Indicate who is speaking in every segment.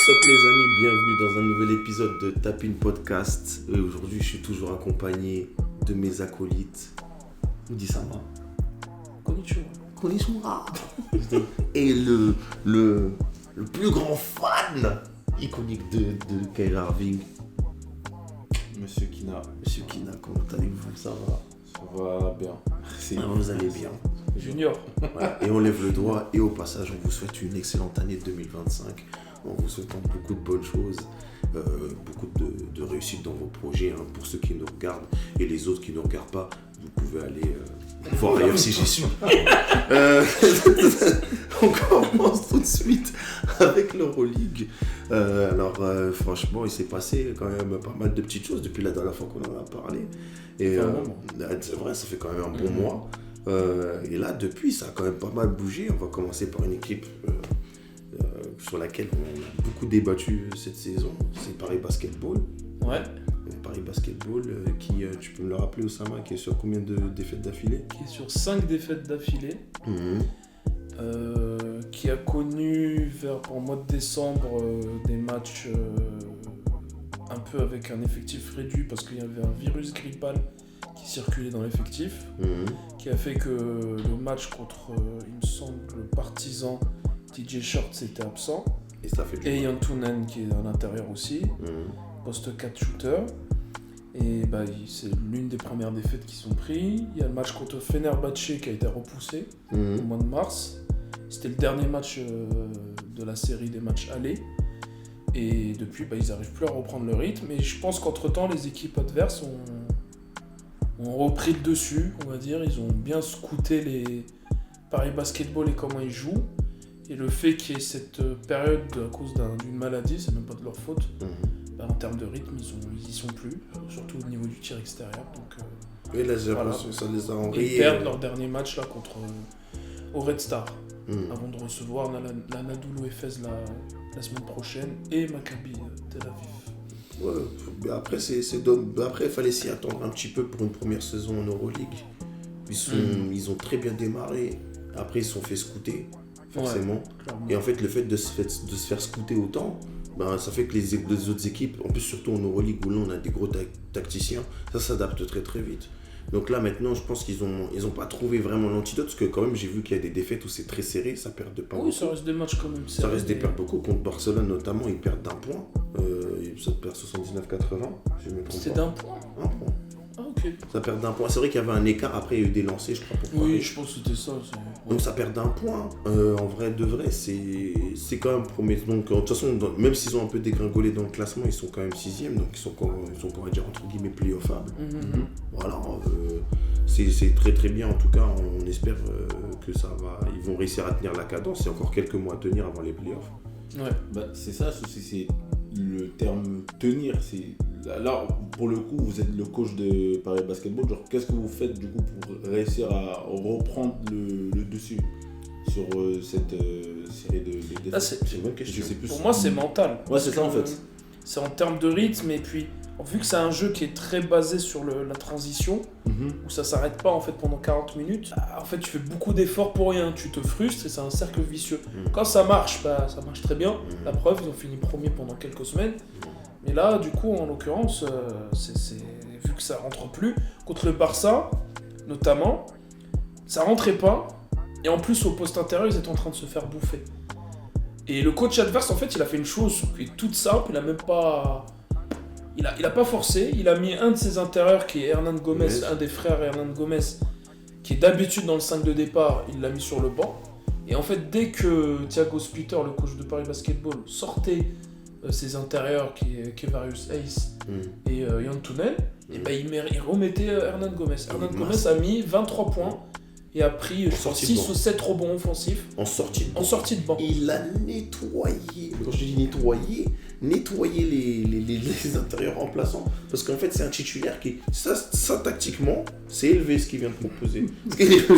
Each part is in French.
Speaker 1: What's up les amis, bienvenue dans un nouvel épisode de Tapin Podcast. Et aujourd'hui je suis toujours accompagné de mes acolytes. On dit ça moi. Konnichiwa. Et le plus grand fan iconique de Kyrie Irving.
Speaker 2: Monsieur Kina.
Speaker 1: Monsieur Kina, comment allez-vous? Ça va?
Speaker 2: Ça va bien. Merci.
Speaker 1: Vous allez bien.
Speaker 3: Junior.
Speaker 1: Voilà. Et on lève le doigt et au passage on vous souhaite une excellente année 2025 en vous souhaitant beaucoup de bonnes choses, beaucoup de réussite dans vos projets, hein, pour ceux qui nous regardent et les autres qui ne nous regardent pas, vous pouvez aller voir ailleurs si j'y suis. On commence tout de suite avec l'Euroleague. Franchement il s'est passé quand même pas mal de petites choses depuis la dernière fois qu'on en a parlé et c'est vrai, ça fait quand même un bon mois. Et là, depuis, ça a quand même pas mal bougé. On va commencer par une équipe sur laquelle on a beaucoup débattu cette saison. C'est Paris Basketball.
Speaker 3: Ouais.
Speaker 1: Paris Basketball, qui, tu peux me le rappeler, Oussama, qui est sur combien de défaites d'affilée?
Speaker 3: Qui est sur 5 défaites d'affilée.
Speaker 1: Mm-hmm.
Speaker 3: Qui a connu vers le mois de décembre des matchs un peu avec un effectif réduit parce qu'il y avait un virus grippal qui circulait dans l'effectif, qui a fait que le match contre, il me semble, le Partizan, TJ Shorts était absent.
Speaker 1: Et ça fait
Speaker 3: Et Yantunen qui est à l'intérieur aussi, poste 4 shooter. Et c'est l'une des premières défaites qui sont prises. Il y a le match contre Fenerbahçe qui a été repoussé au mois de mars. C'était le dernier match de la série des matchs allés. Et depuis, ils n'arrivent plus à reprendre le rythme. Et je pense qu'entre-temps, les équipes adverses ont repris le dessus, on va dire. Ils ont bien scouté les Paris Basketball et comment ils jouent. Et le fait qu'il y ait cette période à cause d'une maladie, c'est même pas de leur faute. En termes de rythme, ils y sont plus, surtout au niveau du tir extérieur. Donc,
Speaker 1: et là, j'ai l'impression que ça les a enrayés.
Speaker 3: Ils perdent leur dernier match là, au Red Star, avant de recevoir l'Anadolu Efes la semaine prochaine et Maccabi Tel Aviv.
Speaker 1: Ouais, mais après, après, il fallait s'y attendre un petit peu pour une première saison en Euroleague. Ils ont très bien démarré. Après, ils se sont fait scouter, forcément.
Speaker 3: Ouais,
Speaker 1: et en fait, le fait de se faire scouter autant, ça fait que les autres équipes, en plus surtout en Euroleague où là on a des gros tacticiens, ça s'adapte très très vite. Donc là maintenant, je pense qu'ils ont pas trouvé vraiment l'antidote, parce que quand même j'ai vu qu'il y a des défaites où c'est très serré, ça perd de pas beaucoup.
Speaker 3: Oui, ça reste des matchs quand même serrés.
Speaker 1: Ça reste des pertes beaucoup. Contre Barcelone notamment, ils perdent d'un point. Ça perd 79-80, si je me trompe pas.
Speaker 3: C'était d'un point.
Speaker 1: Un point.
Speaker 3: Ah ok.
Speaker 1: Ça perd d'un point. C'est vrai qu'il y avait un écart, après il y a eu des lancers, je crois.
Speaker 3: Oui, je pense que c'était ça.
Speaker 1: Donc ça perd d'un point. En vrai de vrai, c'est quand même promis. Donc de toute façon, même s'ils ont un peu dégringolé dans le classement, ils sont quand même 6e, donc ils sont on va dire entre guillemets playoffables. Voilà, c'est très très bien en tout cas. On espère que ça va. Ils vont réussir à tenir la cadence. Il y a encore quelques mois à tenir avant les playoffs.
Speaker 3: Ouais.
Speaker 2: C'est ça, c'est le terme tenir. Là, pour le coup, vous êtes le coach de Paris Basketball. Genre, qu'est-ce que vous faites du coup pour réussir à reprendre le dessus sur cette série de défaites?
Speaker 3: Là, c'est
Speaker 1: une bonne question.
Speaker 2: Je sais plus.
Speaker 3: Pour moi, c'est mental.
Speaker 2: Ouais, c'est ça en fait.
Speaker 3: C'est en termes de rythme, et puis vu que c'est un jeu qui est très basé sur la transition, où ça s'arrête pas en fait pendant 40 minutes, en fait tu fais beaucoup d'efforts pour rien, tu te frustres et c'est un cercle vicieux. Quand ça marche, ça marche très bien. La preuve, ils ont fini premier pendant quelques semaines. Mais là, du coup, en l'occurrence, vu que ça rentre plus, contre le Barça, notamment, ça rentrait pas, et en plus au poste intérieur, ils étaient en train de se faire bouffer. Et le coach adverse, en fait, il a fait une chose qui est toute simple, il a même pas... Il a pas forcé, il a mis un de ses intérieurs qui est Hernan Gomez, un des frères Hernan Gomez, qui est d'habitude dans le 5 de départ, il l'a mis sur le banc. Et en fait, dès que Thiago Splitter, le coach de Paris Basketball, sortait ses intérieurs, qui est Kevarius Hayes et Yantunen, il remettait Hernan Gomez. Hernan Gomez a mis 23 points et a pris 6 ou 7 rebonds offensifs en sortie de banc.
Speaker 1: Il a nettoyé, quand je dis nettoyer les intérieurs remplaçants. Parce qu'en fait, c'est un titulaire qui... Ça tactiquement, c'est élevé ce qu'il vient de proposer.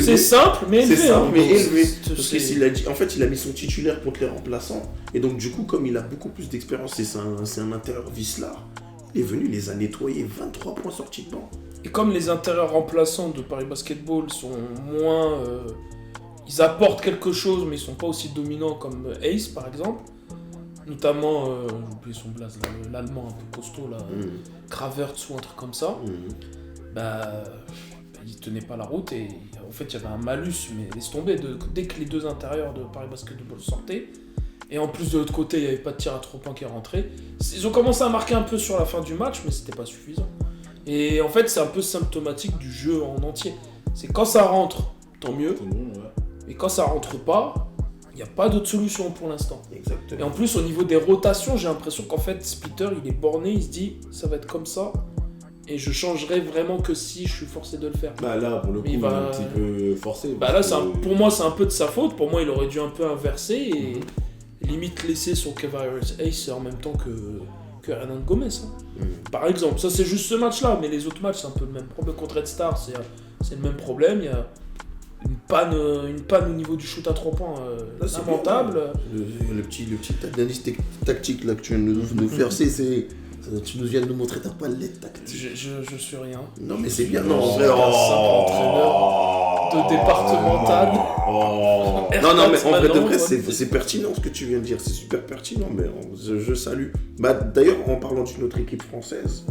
Speaker 3: C'est simple, mais élevé.
Speaker 1: C'est simple, mais élevé. Parce qu'il a dit, en fait, il a mis son titulaire contre les remplaçants. Et donc, du coup, comme il a beaucoup plus d'expérience, c'est un intérieur vicelard, il est venu les a nettoyés, 23 points sortis de banc.
Speaker 3: Et comme les intérieurs remplaçants de Paris Basketball sont moins... ils apportent quelque chose, mais ils sont pas aussi dominants comme Ace, par exemple, notamment, j'ai oublié son blaze, là, l'allemand un peu costaud, là, Kravertz ou un truc comme ça, il tenait pas la route et en fait il y avait un malus, mais laisse tomber, dès que les deux intérieurs de Paris Basketball sortaient, et en plus de l'autre côté il n'y avait pas de tir à 3 points qui est rentré, ils ont commencé à marquer un peu sur la fin du match, mais c'était pas suffisant. Et en fait c'est un peu symptomatique du jeu en entier. C'est quand ça rentre, tant mieux, et quand ça rentre pas, il n'y a pas d'autre solution pour l'instant.
Speaker 1: Exactement.
Speaker 3: Et en plus au niveau des rotations, j'ai l'impression qu'en fait Splitter il est borné, il se dit ça va être comme ça. Et je changerai vraiment que si je suis forcé de le faire.
Speaker 2: Bah là, pour le coup, il est un petit peu forcé.
Speaker 3: Bah là, pour moi, c'est un peu de sa faute. Pour moi, il aurait dû un peu inverser et limite laisser son Kevarius Ace en même temps que Hernan Gomez. Hein. Par exemple, ça c'est juste ce match-là, mais les autres matchs, c'est un peu le même problème. Contre Red Star, c'est le même problème. Il y a une panne au niveau du shoot à 3 points lamentable.
Speaker 1: Le petit analyse tactique là, que tu viens de nous faire, tu nous viens de nous montrer ta palette tactique.
Speaker 3: Je suis rien.
Speaker 1: Non mais c'est bien.
Speaker 3: Non, un simple entraîneur de départemental.
Speaker 1: Non mais en vrai de vrai c'est pertinent ce que tu viens de dire, c'est super pertinent, mais je salue. Bah d'ailleurs en parlant d'une autre équipe française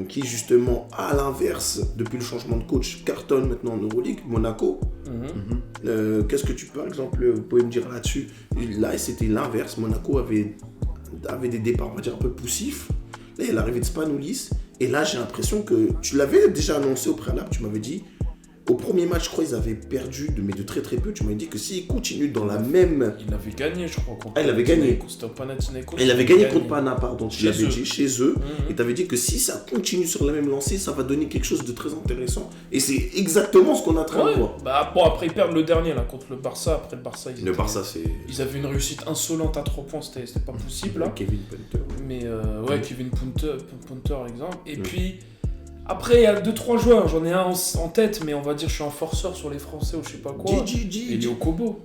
Speaker 1: qui justement à l'inverse depuis le changement de coach cartonne maintenant en Euroleague, Monaco. Qu'est-ce que tu peux par exemple vous pouvez me dire là-dessus? Là c'était l'inverse, Monaco avait des départs on va dire un peu poussifs. Là il y a l'arrivée de Spanoulis et là j'ai l'impression que tu l'avais déjà annoncé au préalable, tu m'avais dit au premier match je crois ils avaient perdu mais de très très peu, tu m'avais dit que s'ils continuent dans la même...
Speaker 3: Il avait gagné je crois contre
Speaker 1: il avait gagné.
Speaker 3: C'était Panathinaikos.
Speaker 1: Il avait gagné contre Pana, pardon, tu l'avais dit chez eux et tu avais dit que si ça continue sur la même lancée ça va donner quelque chose de très intéressant et c'est exactement ce qu'on est en train de voir.
Speaker 3: Bah bon après ils perdent le dernier là contre le Barça, après le Barça ils avaient une réussite insolente à 3 points, c'était pas possible là.
Speaker 1: Kevin Punter.
Speaker 3: Mais Kevin Punter exemple et puis après il y a 2-3 joueurs, j'en ai un en tête mais on va dire je suis un forceur sur les Français ou je sais pas quoi. Elio Kobo.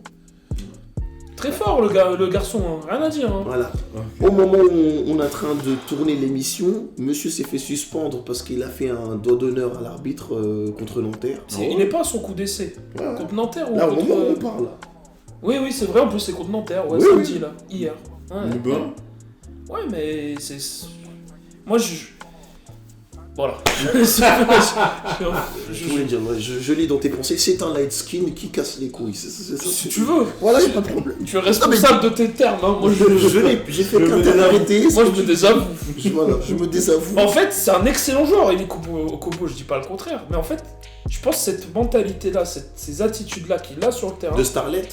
Speaker 3: Très fort le garçon, hein. Rien à dire. Hein.
Speaker 1: Voilà. Okay. Au moment où on est en train de tourner l'émission, monsieur s'est fait suspendre parce qu'il a fait un doigt d'honneur à l'arbitre contre Nanterre.
Speaker 3: Il n'est pas à son coup d'essai. Ouais. Contre Nanterre ou
Speaker 1: là,
Speaker 3: contre...
Speaker 1: au moment où on parle.
Speaker 3: Oui, c'est vrai, en plus c'est contre Nanterre, samedi là, hier. Ouais, mais c'est... Moi voilà.
Speaker 1: Je voulais dire, je lis dans tes pensées, c'est un light skin qui casse les couilles. C'est ça,
Speaker 3: si tu veux.
Speaker 1: Voilà, il n'y a pas de problème.
Speaker 3: Tu es responsable de tes termes. Hein. Moi,
Speaker 1: j'ai fait qu'un arrêter.
Speaker 3: Moi, je me désavoue.
Speaker 1: Je me désavoue.
Speaker 3: En fait, c'est un excellent joueur, il est Kobo, je dis pas le contraire. Mais en fait, je pense que cette mentalité-là, ces attitudes-là qu'il a sur le terrain...
Speaker 1: De Starlet,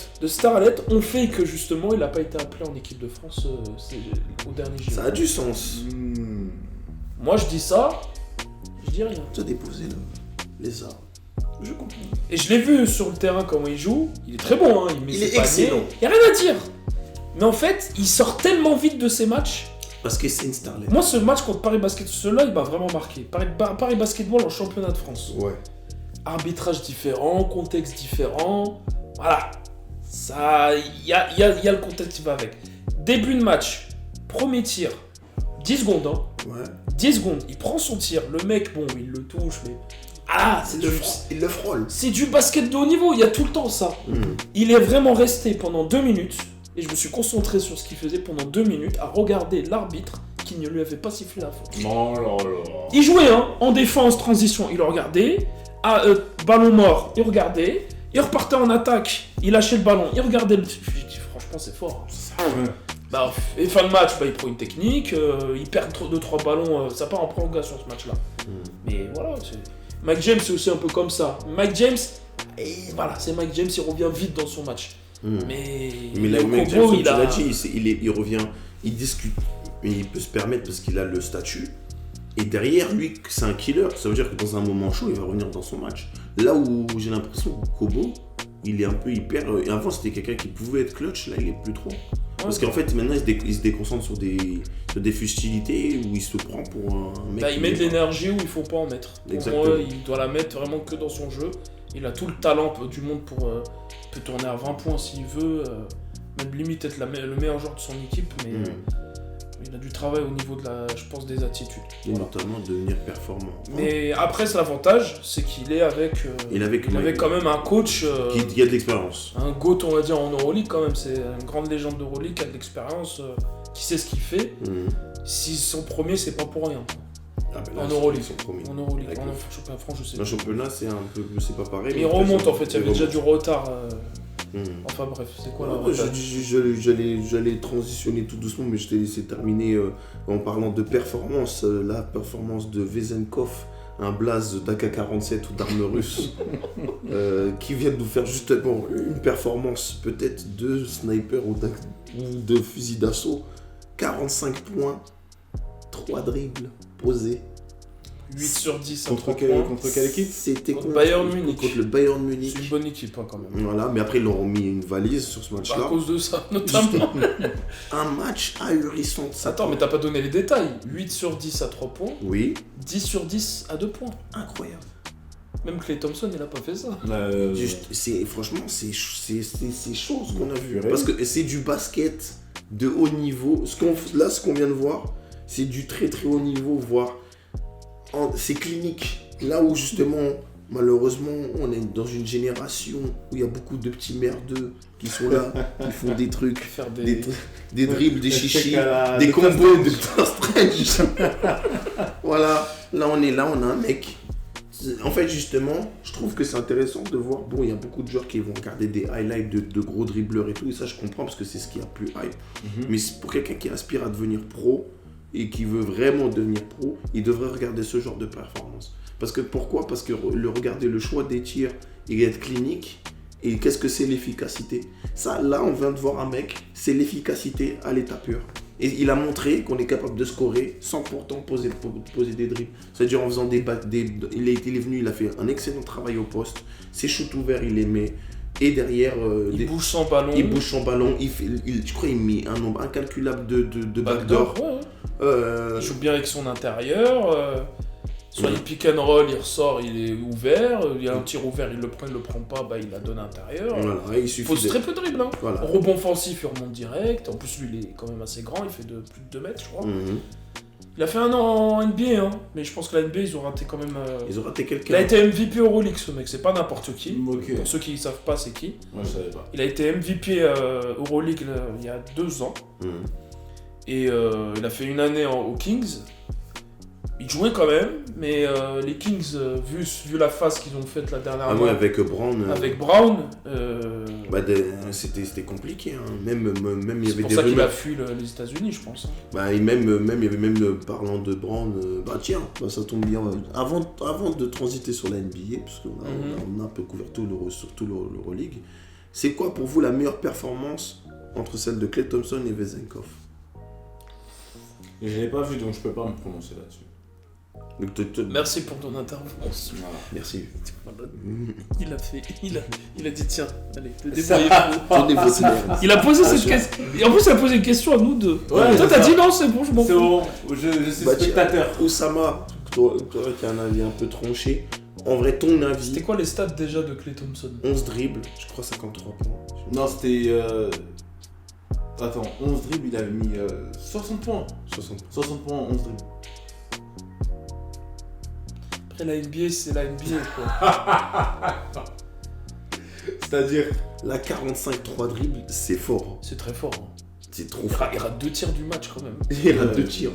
Speaker 3: ont fait que justement, il n'a pas été appelé en équipe de France au dernier JO.
Speaker 1: Ça a du sens.
Speaker 3: Moi, je dis ça... Je dis rien.
Speaker 1: Tu as déposé les armes. Je comprends.
Speaker 3: Et je l'ai vu sur le terrain comment il joue. Il est très bon, hein.
Speaker 1: Il est excellent.
Speaker 3: Il n'y a rien à dire. Mais en fait, il sort tellement vite de ses matchs.
Speaker 1: Parce que c'est une starlet.
Speaker 3: Moi, ce match contre Paris Basketball, celui-là, il m'a vraiment marqué. Paris Basketball en championnat de France.
Speaker 1: Ouais.
Speaker 3: Arbitrage différent, contexte différent. Voilà. Ça, il y a le contexte qui va avec. Début de match, premier tir, 10 secondes, hein.
Speaker 1: Ouais.
Speaker 3: 10 secondes, il prend son tir, le mec, bon, il le touche, mais... Ah,
Speaker 1: il le frôle.
Speaker 3: C'est du basket de haut niveau, il y a tout le temps ça. Il est vraiment resté pendant 2 minutes, et je me suis concentré sur ce qu'il faisait pendant 2 minutes, à regarder l'arbitre qui ne lui avait pas sifflé la faute.
Speaker 2: Oh là là.
Speaker 3: Il jouait, hein, en défense, transition, il le regardait, ballon mort, il regardait, il repartait en attaque, il lâchait le ballon, il regardait le... Franchement, c'est fort. Bah, et fin de match, il prend une technique, il perd 2-3 ballons, ça part en prolongation ce match-là. Mais voilà, Mike James c'est aussi un peu comme ça. Mike James, c'est Mike James, il revient vite dans son match. Mais
Speaker 1: là, Mike James, comme tu l'as dit, il revient, il discute, mais il peut se permettre parce qu'il a le statut. Et derrière lui, c'est un killer, ça veut dire que dans un moment chaud, il va revenir dans son match. Là où j'ai l'impression que Kobo, il est un peu hyper... Avant, c'était quelqu'un qui pouvait être clutch, là, il est plus trop. Parce qu'en fait, maintenant, il se déconcentre sur des futilités où il se prend pour un mec...
Speaker 3: il met de l'énergie où il faut pas en mettre. Pour moi, il doit la mettre vraiment que dans son jeu. Il a tout le talent du monde pour... il peut tourner à 20 points s'il veut. Même limite être le meilleur joueur de son équipe. Il a du travail au niveau je pense, des attitudes.
Speaker 1: Et notamment devenir performant.
Speaker 3: Mais après, c'est l'avantage, c'est qu'il est avec, quand même un coach...
Speaker 1: qui a de l'expérience.
Speaker 3: Un GOAT, on va dire, en Euroleague quand même. C'est une grande légende d'Euroleague qui a de l'expérience, qui sait ce qu'il fait. S'ils sont premiers, c'est pas pour rien. En Euroleague. En Euroleague. En championnat France, je sais pas.
Speaker 1: Le championnat, c'est pas pareil.
Speaker 3: Mais il remonte en fait, il y avait déjà du retard. Enfin bref, c'est quoi là
Speaker 1: J'allais transitionner tout doucement, mais je t'ai laissé terminer en parlant de performance. La performance de Vezenkov, un blaze d'AK-47 ou d'armes russes, qui vient de nous faire justement une performance peut-être de sniper ou de fusil d'assaut. 45 points, 3 dribbles posés.
Speaker 3: 8 sur 10
Speaker 2: contre quelle équipe?
Speaker 1: C'était
Speaker 3: contre Bayern Munich.
Speaker 1: Contre le Bayern Munich.
Speaker 3: C'est une bonne équipe quand même.
Speaker 1: Voilà, mais après ils leur ont mis une valise sur ce match-là.
Speaker 3: À cause de ça, notamment.
Speaker 1: Un match ahurissant.
Speaker 3: Attends, mais t'as pas donné les détails. 8 sur 10 à 3 points.
Speaker 1: Oui.
Speaker 3: 10 sur 10 à 2 points.
Speaker 1: Incroyable.
Speaker 3: Même Klay Thompson, il a pas fait ça.
Speaker 1: Franchement, c'est chaud ce qu'on a vu. Parce que c'est du basket de haut niveau. Ce qu'on vient de voir, c'est du très très haut niveau, voire c'est clinique. Là où justement, malheureusement, on est dans une génération où il y a beaucoup de petits merdeux qui sont là, qui font des trucs,
Speaker 3: faire
Speaker 1: des dribbles, des chichis, des combos de Doctor Strange. Voilà, là on a un mec. En fait, justement, je trouve que c'est intéressant de voir. Bon, il y a beaucoup de joueurs qui vont regarder des highlights de gros dribbleurs et tout, et ça je comprends parce que c'est ce qui a plus hype. Mais pour quelqu'un qui aspire à devenir pro et qui veut vraiment devenir pro, il devrait regarder ce genre de performance. Pourquoi ? Parce que regarder le choix des tirs et être clinique, et qu'est-ce que c'est l'efficacité ? Ça, là, on vient de voir un mec, c'est l'efficacité à l'état pur. Et il a montré qu'on est capable de scorer sans pourtant poser des dribbles. C'est-à-dire en faisant il est venu, il a fait un excellent travail au poste. Ses shoots ouverts, il les met. Et derrière...
Speaker 3: il bouge sans ballon.
Speaker 1: Je crois qu'il met un nombre incalculable de backdoor.
Speaker 3: Ouais. Il joue bien avec son intérieur. Soit il pick and roll, il ressort, il est ouvert. Il y a un tir ouvert, il le prend pas, il la donne à l'intérieur.
Speaker 1: Voilà, il
Speaker 3: pose très peu de dribble.
Speaker 1: Voilà.
Speaker 3: Rebond offensif, il remonte direct. En plus, lui, il est quand même assez grand, il fait de plus de 2 mètres, je crois. Il a fait un an en NBA, mais je pense que la NBA, ils ont raté quand même...
Speaker 1: Ils ont raté quelqu'un.
Speaker 3: Il a été MVP Euroleague, ce mec, c'est pas n'importe qui.
Speaker 2: Okay.
Speaker 3: Pour ceux qui ne savent pas, c'est qui.
Speaker 2: Moi, je savais pas.
Speaker 3: Il a été MVP Euroleague il y a 2 ans. Et il a fait une année aux Kings. Il jouait quand même, mais les Kings, vu la phase qu'ils ont faite la dernière fois
Speaker 1: avec Brown.
Speaker 3: Avec Brown.
Speaker 1: C'était compliqué. Hein. Même il y avait des rumeurs.
Speaker 3: C'est pour ça qu'il a fui les États-Unis, je pense.
Speaker 1: Et même il y avait même parlant de Brown. Ça tombe bien. Avant de transiter sur la NBA, parce qu'on a un peu couvert surtout l'Euroleague. C'est quoi pour vous la meilleure performance entre celle de Klay Thompson et Vezenkov ?
Speaker 2: Je l'ai pas vu, donc je peux pas me prononcer là-dessus.
Speaker 3: Merci pour ton intervention.
Speaker 1: Voilà. Merci.
Speaker 3: Il a dit tiens, allez, débrouillez-vous. Il a posé cette question. Et en plus, il a posé une question à nous deux.
Speaker 2: Ouais,
Speaker 3: toi, t'as dit non, c'est bon, je m'en fous.
Speaker 2: C'est bon, je suis spectateur.
Speaker 1: Oussama, toi qui as un avis un peu tranché. En vrai, ton avis.
Speaker 3: C'était quoi les stats déjà de Klay Thompson ?
Speaker 1: 11 dribbles, je crois 53 points.
Speaker 2: Non, c'était. Attends, 11 dribbles, il avait mis 60 points. 60 points, 11 dribbles.
Speaker 3: Après, la NBA, c'est la NBA, quoi.
Speaker 2: C'est-à-dire.
Speaker 1: La 45-3 dribbles, c'est fort.
Speaker 3: C'est très fort. Hein.
Speaker 1: C'est trop fort.
Speaker 3: Il rate 2 tirs du match, quand même.
Speaker 1: Il rate 2 tirs.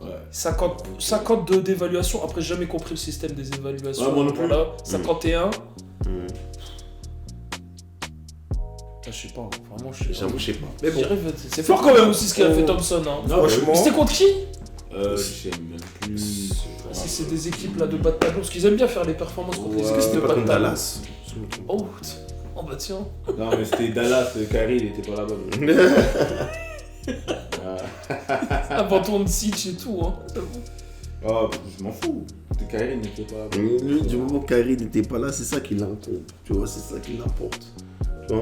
Speaker 2: Ouais.
Speaker 3: 52 d'évaluation. Après, j'ai jamais compris le système des évaluations.
Speaker 2: Ouais, moi non plus.
Speaker 3: Voilà. 51. Je sais pas, vraiment, je sais pas.
Speaker 1: Mais bon,
Speaker 3: c'est fort quand même aussi ce qu'a fait Thompson. Hein.
Speaker 1: Non, franchement.
Speaker 3: C'était contre qui ?
Speaker 2: Je sais même plus.
Speaker 3: Si c'est des équipes là de bas de tableau, parce qu'ils aiment bien faire les performances contre les équipes de bas de tableau.
Speaker 1: Dallas.
Speaker 3: Oh bah tiens.
Speaker 2: Non, mais c'était Dallas, Kyrie, il était pas là-bas.
Speaker 1: Abandon
Speaker 3: de Sitch et tout, hein.
Speaker 2: Oh, je m'en fous. Kyrie n'était pas là.
Speaker 1: Lui, du moment que Kyrie n'était pas là, c'est ça qui l'importe. Tu vois, c'est ça qui l'importe.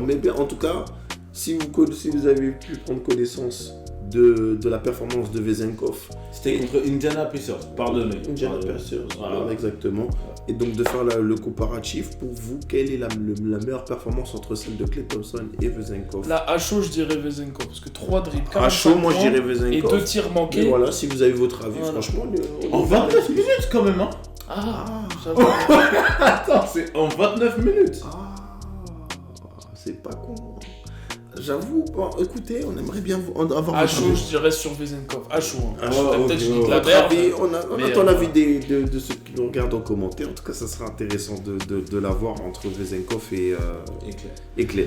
Speaker 1: Mais bien, en tout cas, si vous avez pu prendre connaissance de la performance de Vezenkov.
Speaker 2: C'était contre Indiana Pacers, pardonnez.
Speaker 1: Indiana Pacers, voilà, exactement. et donc de faire le comparatif. Pour vous, quelle est la meilleure performance entre celle de Klay Thompson et Vezenkov?
Speaker 3: Là, à chaud, je dirais Vezenkov, parce que 3 dribbles,
Speaker 1: à chaud, moi je dirais Vezenkov.
Speaker 3: Et 2 tirs manqués.
Speaker 1: Et voilà, si vous avez votre avis, franchement...
Speaker 2: En 29 minutes quand même, hein.
Speaker 3: J'avoue.
Speaker 2: Attends, c'est en 29 minutes.
Speaker 1: C'est pas con. J'avoue, bon, écoutez, on aimerait bien avoir...
Speaker 3: À chaud, je dirais sur Vezenkov. À chaud.
Speaker 1: À chaud,
Speaker 3: peut-être je dis de la merde.
Speaker 1: On attend l'avis de ceux qui nous regardent en commentaire. En tout cas, ça sera intéressant de l'avoir entre Vezenkov et Klay.